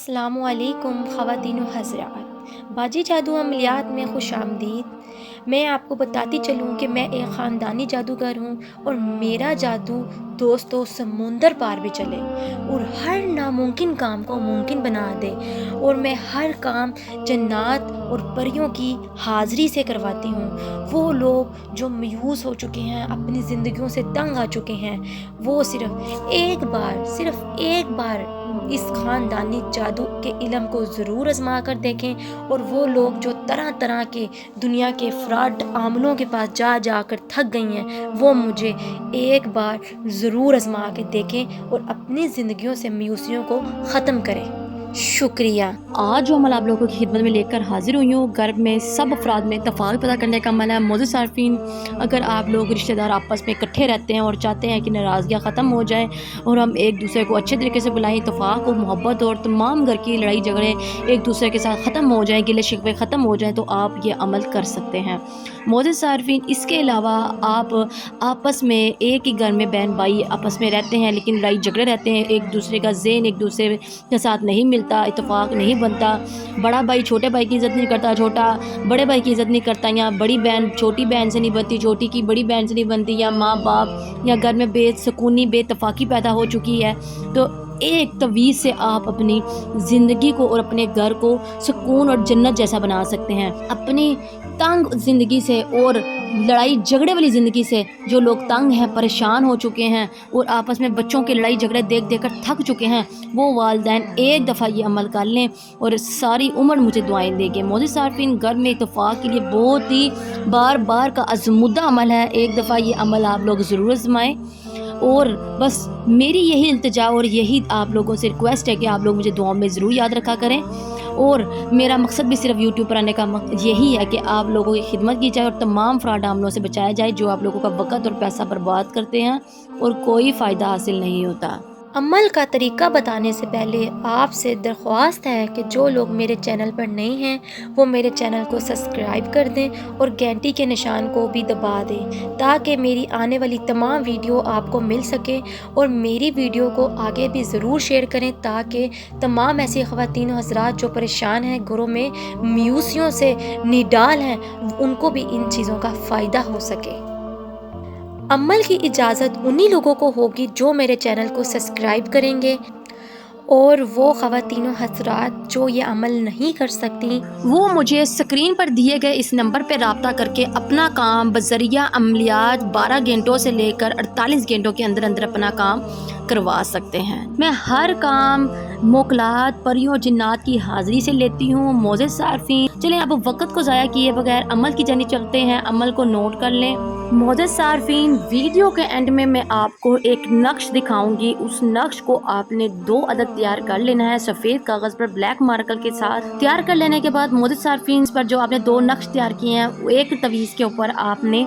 अस्सलाम वालेकुम ख़वातीन व हज़रात, बाजी जादू अमलियात में खुश आमदीद। मैं आपको बताती चलूँ कि मैं एक ख़ानदानी जादूगर हूँ और मेरा जादू दोस्तों समुंदर पार भी चले और हर नामुमकिन काम को मुमकिन बना दे। और मैं हर काम जन्नात और परियों की हाज़िरी से करवाती हूँ। वो लोग जो मायूस हो चुके हैं, अपनी ज़िंदगियों से तंग आ चुके हैं, वो सिर्फ़ एक बार इस ख़ानदानी जादू के इल्म को ज़रूर आज़मा कर देखें। और वो लोग जो तरह तरह के दुनिया के फ्रॉड आमलों के पास जा जा कर थक गई हैं, वो मुझे एक बार ज़रूर आज़मा के देखें और अपनी ज़िंदगियों से मायूसियों को ख़त्म करें। शुक्रिया। आज जो अमल आप लोगों की खिदमत में लेकर हाजिर हुई हूँ, घर में सब अफराद में इत्तेफाक पता करने का अमल है। मोअज़्ज़िज़ सारफीन, अगर आप लोग रिश्तेदार आपस में इकट्ठे रहते हैं और चाहते हैं कि नाराज़गियाँ ख़त्म हो जाए और हम एक दूसरे को अच्छे तरीके से बुलाएं, इत्तेफाक और मोहब्बत और तमाम घर की लड़ाई झगड़े एक दूसरे के साथ ख़त्म हो जाएँ, गिले शिकवे ख़त्म हो जाएँ, तो आप ये अमल कर सकते हैं। मोअज़्ज़िज़ सारफीन, इसके अलावा आप आपस में एक ही घर में बहन भाई आपस में रहते हैं लेकिन लड़ाई झगड़े रहते हैं, एक दूसरे का ज़हन एक दूसरे के साथ नहीं मिलता, इत्तेफाक नहीं बनता, बड़ा भाई छोटे भाई की इज़्ज़त नहीं करता, छोटा बड़े भाई की इज़्ज़त नहीं करता, या बड़ी बहन छोटी बहन से नहीं बनती, छोटी की बड़ी बहन से नहीं बनती, या माँ बाप या घर में बेसुकूनी बेइत्तेफाकी पैदा हो चुकी है, तो एक तवीज़ से आप अपनी ज़िंदगी को और अपने घर को सुकून और जन्नत जैसा बना सकते हैं। अपनी तंग ज़िंदगी से और लड़ाई झगड़े वाली ज़िंदगी से जो लोग तंग हैं, परेशान हो चुके हैं और आपस में बच्चों के लड़ाई झगड़े देख देख कर थक चुके हैं, वो वालिदैन एक दफ़ा ये अमल कर लें और सारी उम्र मुझे दुआएं देंगे। मोअज़्ज़िज़ सारफीन, घर में इत्तेफाक के लिए बहुत ही बार बार का आज़मुदा अमल है, एक दफ़ा ये अमल आप लोग ज़रूर आज़माएं। और बस मेरी यही इल्तिजा और यही आप लोगों से रिक्वेस्ट है कि आप लोग मुझे दुआओं में ज़रूर याद रखा करें। और मेरा मकसद भी सिर्फ यूट्यूब पर आने का यही है कि आप लोगों की खिदमत की जाए और तमाम फ्रॉड आमलों से बचाया जाए जो आप लोगों का वक़्त और पैसा बर्बाद करते हैं और कोई फ़ायदा हासिल नहीं होता। अमल का तरीका बताने से पहले आपसे दरख्वास्त है कि जो लोग मेरे चैनल पर नए हैं वो मेरे चैनल को सब्सक्राइब कर दें और घंटी के निशान को भी दबा दें ताकि मेरी आने वाली तमाम वीडियो आपको मिल सके। और मेरी वीडियो को आगे भी ज़रूर शेयर करें ताकि तमाम ऐसी ख़वातीन हज़रात जो परेशान हैं, घरों में मायूसियों से निडाल हैं, उनको भी इन चीज़ों का फ़ायदा हो सके। अमल की इजाज़त उन्हीं लोगों को होगी जो मेरे चैनल को सब्सक्राइब करेंगे, और वो ख़वातीन हज़रात जो ये अमल नहीं कर सकती वो मुझे स्क्रीन पर दिए गए इस नंबर पर रब्ता करके अपना काम बज़रिया अमलियात 12 घंटों से लेकर 48 घंटों के अंदर अंदर अपना काम करवा सकते हैं। मैं हर काम मोकलात परियों जिन्नात की हाज़िरी से लेती हूँ। मोअज़्ज़िज़ सारफीन, चलें अब वक़्त को ज़ाया किए बगैर अमल की जानी चलते हैं, अमल को नोट कर लें। मोअज़्ज़िज़ सारफीन, वीडियो के एंड में मैं आपको एक नक्श दिखाऊंगी, उस नक्श को आपने 2 अदद तैयार कर लेना है सफ़ेद कागज़ पर ब्लैक मार्कर के साथ। तैयार कर लेने के बाद मोअज़्ज़िज़ सारफीन पर जो आपने 2 नक्श तैयार किए हैं, एक तवीज़ के ऊपर आपने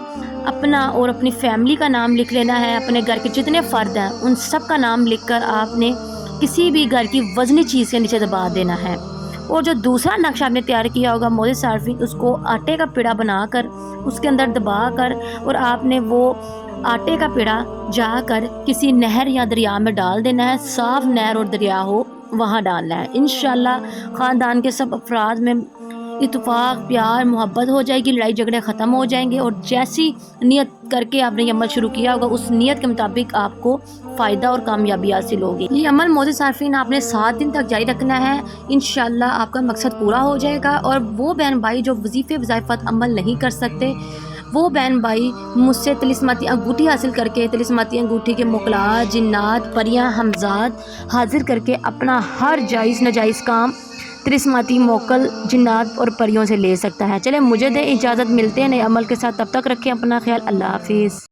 अपना और अपनी फैमिली का नाम लिख लेना है। अपने घर के जितने फ़र्द हैं उन सब का नाम लिखकर आपने किसी भी घर की वज़नी चीज़ के नीचे दबा देना है। और जो दूसरा नक्शा आपने तैयार किया होगा मोअज़्ज़िज़ सारफीन, उसको आटे का पेड़ा बनाकर उसके अंदर दबा कर और आपने वो आटे का पेड़ा जाकर किसी नहर या दरिया में डाल देना है। साफ़ नहर और दरिया हो वहाँ डालना है। इंशाअल्लाह ख़ानदान के सब अफराद में इत्तेफाक, प्यार, मोहब्बत हो जाएगी, लड़ाई झगड़े ख़त्म हो जाएंगे और जैसी नियत करके आपने ये अमल शुरू किया होगा उस नियत के मुताबिक आपको फ़ायदा और कामयाबी हासिल होगी। ये अमल मोअज़्ज़िज़ सारफीन आपने 7 दिन तक जारी रखना है। इंशाअल्लाह आपका मकसद पूरा हो जाएगा। और वो बहन भाई जो वजीफ़े वज़ाइफ़त अमल नहीं कर सकते, वो बहन भाई मुझसे तिलिस्माती अंगूठी हासिल करके तिलिस्माती अंगूठी के मोकलात जिन्नात परियां हमजाद हाजिर करके अपना हर जायज़ नाजायज़ काम तिलिस्माती मोकल जिन्नात और परियों से ले सकता है। चले मुझे दे इजाज़त, मिलते हैं नए अमल के साथ, तब तक रखें अपना ख्याल। अल्लाह हाफिज़।